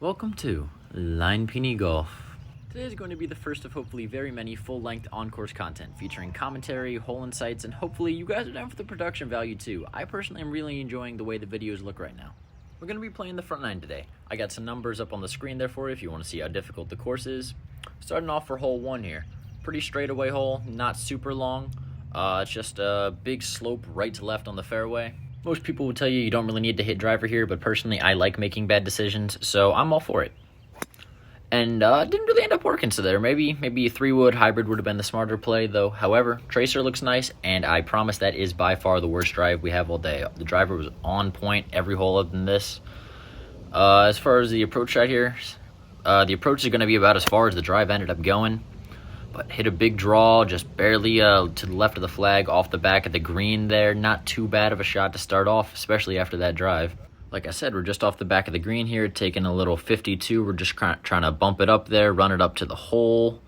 Welcome to Line Peony Golf. Today is going to be the first of hopefully very many full-length on-course content featuring commentary, hole insights, and hopefully you guys are down for the production value too. I personally am really enjoying the way the videos look right now. We're going to be playing the front nine today. I got some numbers up on the screen there for you if you want to see how difficult the course is. Starting off for hole 1 here. Pretty straightaway hole, not super long. It's just a big slope right to left on the fairway. Most people will tell you you don't really need to hit driver here, but personally I like making bad decisions, so I'm all for it. And didn't really end up working, so there maybe a 3-wood hybrid would have been the smarter play, though. However, tracer looks nice, and I promise that is by far the worst drive we have all day. The driver was on point every hole other than this. As far as the approach shot here, the approach is going to be about as far as the drive ended up going. But hit a big draw, just barely to the left of the flag, off the back of the green there. Not too bad of a shot to start off, especially after that drive. Like I said, we're just off the back of the green here, taking a little 52. We're just trying to bump it up there, run it up to the hole.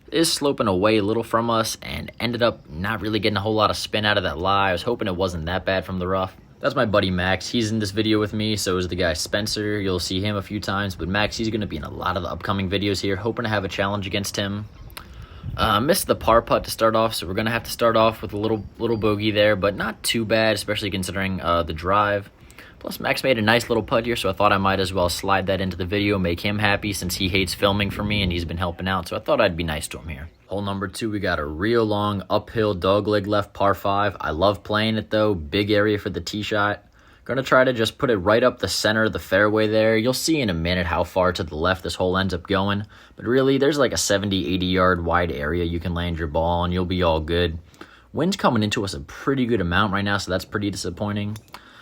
It is sloping away a little from us, and ended up not really getting a whole lot of spin out of that lie. I was hoping it wasn't that bad from the rough. That's my buddy Max. He's in this video with me, so is the guy Spencer. You'll see him a few times, but Max, he's going to be in a lot of the upcoming videos here. Hoping to have a challenge against him. Missed the par putt to start off, so we're going to have to start off with a little bogey there, but not too bad, especially considering the drive. Plus, Max made a nice little putt here, so I thought I might as well slide that into the video, make him happy since he hates filming for me and he's been helping out, so I thought I'd be nice to him here. Hole number 2, we got a real long uphill dogleg left par 5. I love playing it though, big area for the tee shot. Gonna try to just put it right up the center of the fairway there. You'll see in a minute how far to the left this hole ends up going. But really, there's like a 70, 80 yard wide area you can land your ball and you'll be all good. Wind's coming into us a pretty good amount right now, so that's pretty disappointing.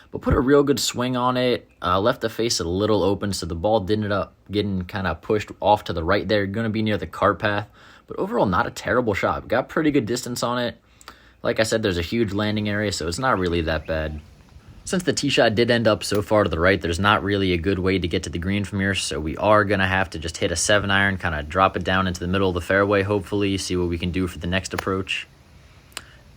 But put a real good swing on it. Left the face a little open, so the ball didn't end up getting kind of pushed off to the right there. Gonna be near the cart path. But overall, not a terrible shot. Got pretty good distance on it. Like I said, there's a huge landing area, so it's not really that bad. Since the tee shot did end up so far to the right, there's not really a good way to get to the green from here, so we are going to have to just hit a 7-iron, kind of drop it down into the middle of the fairway, hopefully, see what we can do for the next approach.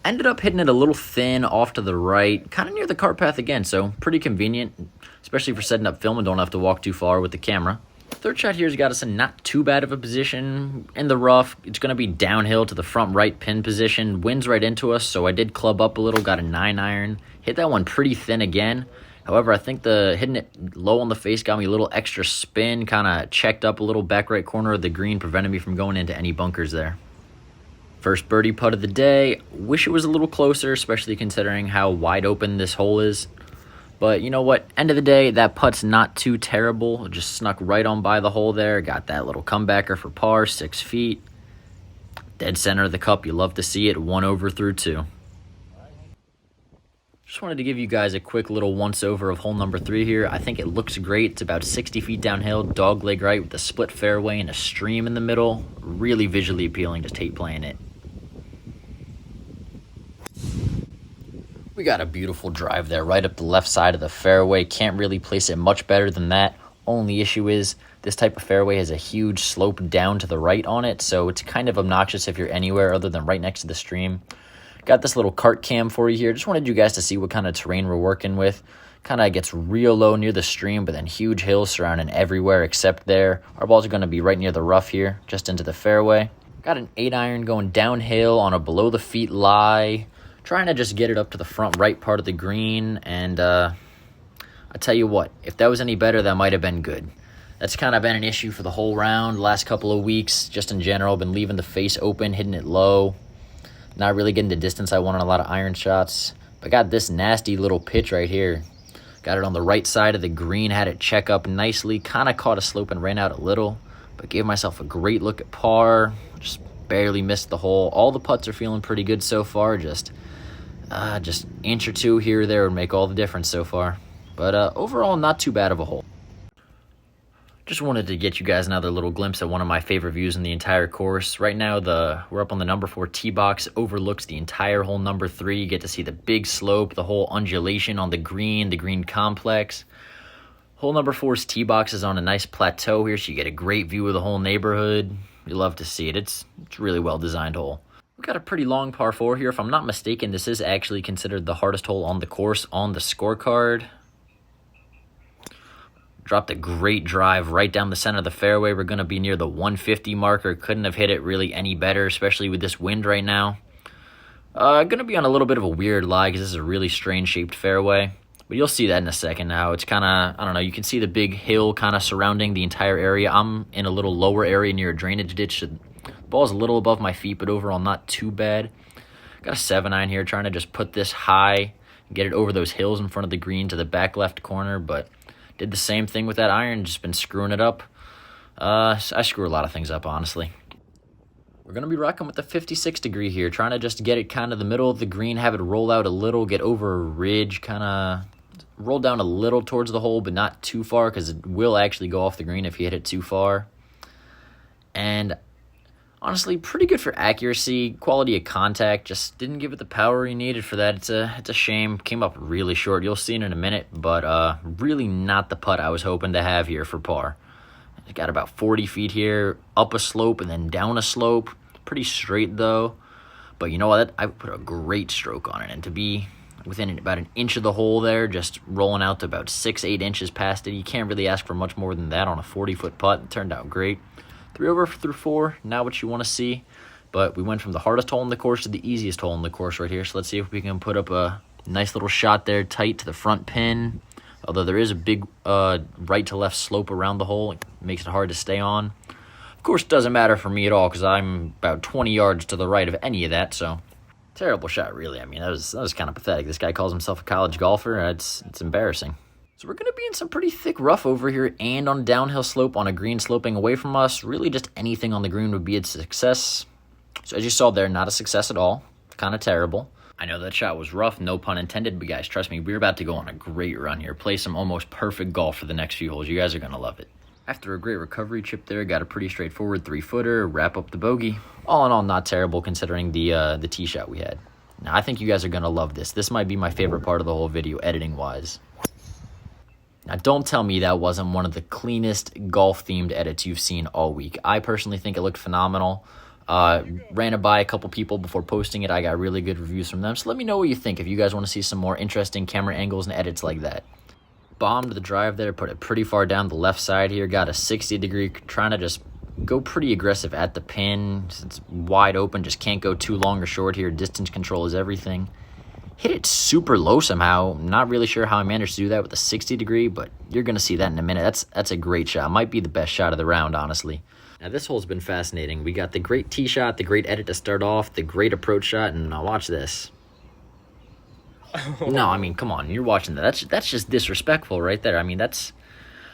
Ended up hitting it a little thin off to the right, kind of near the cart path again, so pretty convenient, especially for setting up film and don't have to walk too far with the camera. Third shot here has got us in not too bad of a position in the rough. It's going to be downhill to the front right pin position. Wind's right into us, so I did club up a little, got a 9-iron. Hit that one pretty thin again. However, I think hitting it low on the face got me a little extra spin, kind of checked up a little back right corner of the green, prevented me from going into any bunkers there. First birdie putt of the day. Wish it was a little closer, especially considering how wide open this hole is. But you know what? End of the day, that putt's not too terrible. It just snuck right on by the hole there. Got that little comebacker for par, 6 feet. Dead center of the cup. You love to see it. 1 over through 2. Just wanted to give you guys a quick little once-over of hole number 3 here. I think it looks great. It's about 60 feet downhill, dogleg right with a split fairway and a stream in the middle. Really visually appealing. Just hate playing it. We got a beautiful drive there right up the left side of the fairway. Can't really place it much better than that. Only issue is this type of fairway has a huge slope down to the right on it, so it's kind of obnoxious if you're anywhere other than right next to the stream. Got this little cart cam for you here. Just wanted you guys to see what kind of terrain we're working with. Kind of gets real low near the stream, but then huge hills surrounding everywhere except there. Our balls are going to be right near the rough here, just into the fairway. Got an 8-iron going downhill on a below the feet lie. Trying to just get it up to the front right part of the green, and I tell you what, if that was any better, that might have been good. That's kind of been an issue for the whole round, last couple of weeks, just in general. Been leaving the face open, hitting it low. Not really getting the distance I want on a lot of iron shots. But got this nasty little pitch right here. Got it on the right side of the green, had it check up nicely. Kind of caught a slope and ran out a little, but gave myself a great look at par. Just barely missed the hole. All the putts are feeling pretty good so far. Just inch or two here or there would make all the difference so far. But overall, not too bad of a hole. Just wanted to get you guys another little glimpse at one of my favorite views in the entire course. Right now, we're up on the number 4 tee box. Overlooks the entire hole number 3. You get to see the big slope, the whole undulation on the green complex. Hole number 4's tee box is on a nice plateau here, so you get a great view of the whole neighborhood. You love to see it. It's a really well-designed hole. We've got a pretty long par 4 here. If I'm not mistaken, this is actually considered the hardest hole on the course on the scorecard. Dropped a great drive right down the center of the fairway. We're going to be near the 150 marker. Couldn't have hit it really any better, especially with this wind right now. Going to be on a little bit of a weird lie because this is a really strange shaped fairway. But you'll see that in a second now. It's kind of, I don't know, you can see the big hill kind of surrounding the entire area. I'm in a little lower area near a drainage ditch. The ball's a little above my feet, but overall not too bad. Got a 7-iron here, trying to just put this high, get it over those hills in front of the green to the back left corner, but did the same thing with that iron, just been screwing it up. I screw a lot of things up, honestly. We're going to be rocking with the 56 degree here, trying to just get it kind of the middle of the green, have it roll out a little, get over a ridge, kind of roll down a little towards the hole, but not too far because it will actually go off the green if you hit it too far. And honestly, pretty good for accuracy, quality of contact, just didn't give it the power he needed for that. It's a shame. Came up really short. You'll see it in a minute, but really not the putt I was hoping to have here for par. It got about 40 feet here, up a slope and then down a slope. Pretty straight though. But you know what? I put a great stroke on it, and to be within about an inch of the hole there, just rolling out to about 6-8 inches past it, you can't really ask for much more than that on a 40-foot putt. It turned out great. 3 over through 4, not what you want to see, but we went from the hardest hole in the course to the easiest hole in the course right here. So let's see if we can put up a nice little shot there, tight to the front pin. Although there is a big right to left slope around the hole, it makes it hard to stay on. Of course, it doesn't matter for me at all because I'm about 20 yards to the right of any of that. So terrible shot, really. I mean, that was kind of pathetic. This guy calls himself a college golfer. It's embarrassing. So we're going to be in some pretty thick rough over here and on a downhill slope on a green sloping away from us. Really just anything on the green would be a success. So as you saw there, not a success at all. Kind of terrible. I know that shot was rough, no pun intended, but guys, trust me, we're about to go on a great run here. Play some almost perfect golf for the next few holes. You guys are going to love it. After a great recovery trip there, got a pretty straightforward 3-footer, wrap up the bogey. All in all, not terrible considering the tee shot we had. Now, I think you guys are going to love this. This might be my favorite part of the whole video, editing-wise. Now, don't tell me that wasn't one of the cleanest golf-themed edits you've seen all week. I personally think it looked phenomenal. Ran it by a couple people before posting it. I got really good reviews from them. So let me know what you think if you guys want to see some more interesting camera angles and edits like that. Bombed the drive there, put it pretty far down the left side here. Got a 60 degree, trying to just go pretty aggressive at the pin. It's wide open, just can't go too long or short here. Distance control is everything. Hit it super low somehow. Not really sure how I managed to do that with a 60 degree, but you're going to see that in a minute. That's a great shot. Might be the best shot of the round, honestly. Now, this hole's been fascinating. We got the great tee shot, the great edit to start off, the great approach shot, and now watch this. No, I mean, come on. You're watching that. That's just disrespectful right there. I mean, that's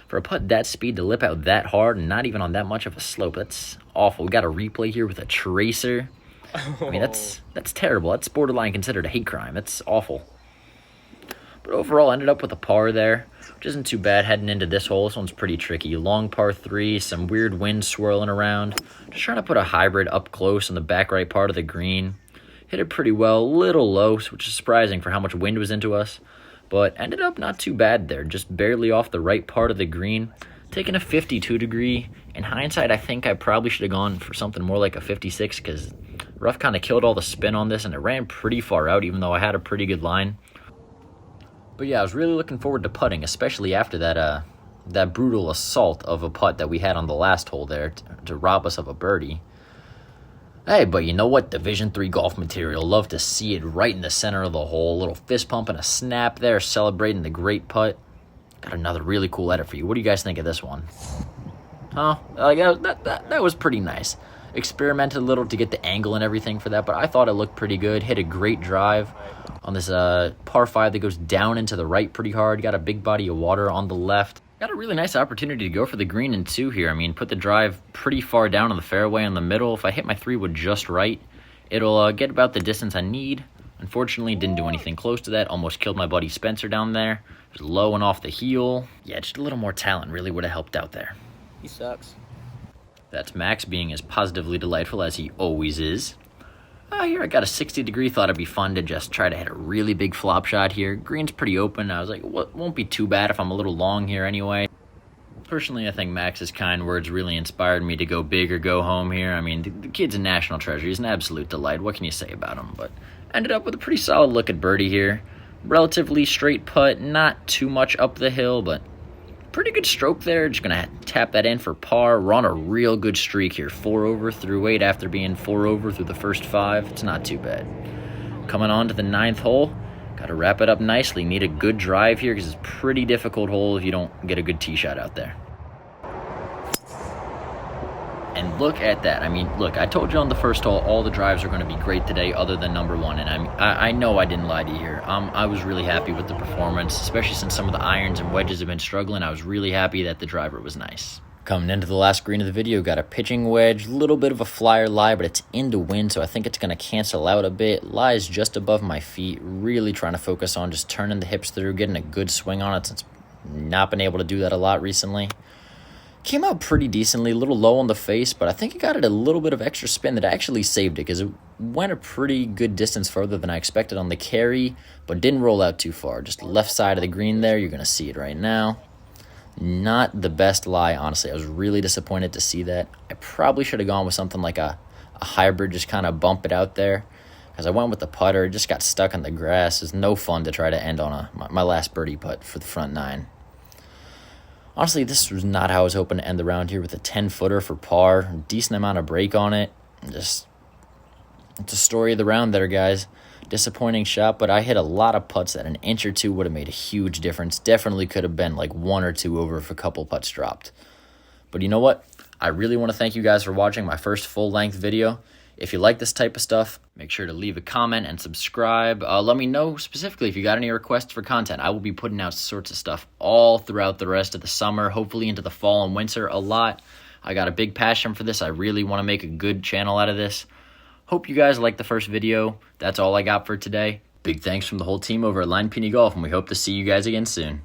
for a putt that speed to lip out that hard and not even on that much of a slope. That's awful. We got a replay here with a tracer. I mean, that's terrible. That's borderline considered a hate crime. That's awful. But overall, ended up with a par there, which isn't too bad heading into this hole. This one's pretty tricky. Long par 3, some weird wind swirling around. Just trying to put a hybrid up close on the back right part of the green. Hit it pretty well, a little low, which is surprising for how much wind was into us. But ended up not too bad there, just barely off the right part of the green. Taking a 52 degree. In hindsight, I think I probably should have gone for something more like a 56 because rough kind of killed all the spin on this and it ran pretty far out even though I had a pretty good line. But yeah, I was really looking forward to putting, especially after that brutal assault of a putt that we had on the last hole there to rob us of a birdie. Hey, but you know what? Division 3 golf material. Love to see it right in the center of the hole. A little fist pump and a snap there, celebrating the great putt. Got another really cool edit for you. What do you guys think of this one? Huh? Like that was pretty nice. Experimented a little to get the angle and everything for that, but I thought it looked pretty good. Hit a great drive on this par 5 that goes down into the right pretty hard. Got a big body of water on the left. Got a really nice opportunity to go for the green in 2 here. I mean, put the drive pretty far down on the fairway in the middle. If I hit my 3-wood just right, it'll get about the distance I need. Unfortunately, didn't do anything close to that. Almost killed my buddy Spencer down there. Just low and off the heel. Yeah, just a little more talent really would have helped out there. He sucks. That's Max being as positively delightful as he always is. Here I got a 60 degree. Thought it'd be fun to just try to hit a really big flop shot here. Green's pretty open. I was like, well, it won't be too bad if I'm a little long here anyway. Personally, I think Max's kind words really inspired me to go big or go home here. I mean, the kid's a national treasure. He's an absolute delight. What can you say about him? But ended up with a pretty solid look at birdie here. Relatively straight putt, not too much up the hill, but pretty good stroke there. Just going to tap that in for par. We're on a real good streak here. 4 over through 8 after being 4 over through the first 5. It's not too bad. Coming on to the 9th hole. Got to wrap it up nicely. Need a good drive here because it's a pretty difficult hole if you don't get a good tee shot out there. And look at that. I mean, look, I told you on the first hole, all the drives are going to be great today other than number 1. And I know I didn't lie to you here. I was really happy with the performance, especially since some of the irons and wedges have been struggling. I was really happy that the driver was nice. Coming into the last green of the video, got a pitching wedge, little bit of a flyer lie, but it's into wind, so I think it's going to cancel out a bit. Lies just above my feet, really trying to focus on just turning the hips through, getting a good swing on it since not been able to do that a lot recently. Came out pretty decently, a little low on the face, but I think it got it a little bit of extra spin that actually saved it because it went a pretty good distance further than I expected on the carry, but didn't roll out too far. Just left side of the green there, you're going to see it right now. Not the best lie, honestly. I was really disappointed to see that. I probably should have gone with something like a hybrid, just kind of bump it out there because I went with the putter. It just got stuck in the grass. It's no fun to try to end on my last birdie putt for the front 9. Honestly, this was not how I was hoping to end the round here with a 10-footer for par. Decent amount of break on it. Just, it's a story of the round there, guys. Disappointing shot, but I hit a lot of putts that an inch or two would have made a huge difference. Definitely could have been like 1 or 2 over if a couple putts dropped. But you know what? I really want to thank you guys for watching my first full-length video. If you like this type of stuff, make sure to leave a comment and subscribe. Let me know specifically if you got any requests for content. I will be putting out sorts of stuff all throughout the rest of the summer, hopefully into the fall and winter a lot. I got a big passion for this. I really want to make a good channel out of this. Hope you guys liked the first video. That's all I got for today. Big thanks from the whole team over at Line Pini Golf, and we hope to see you guys again soon.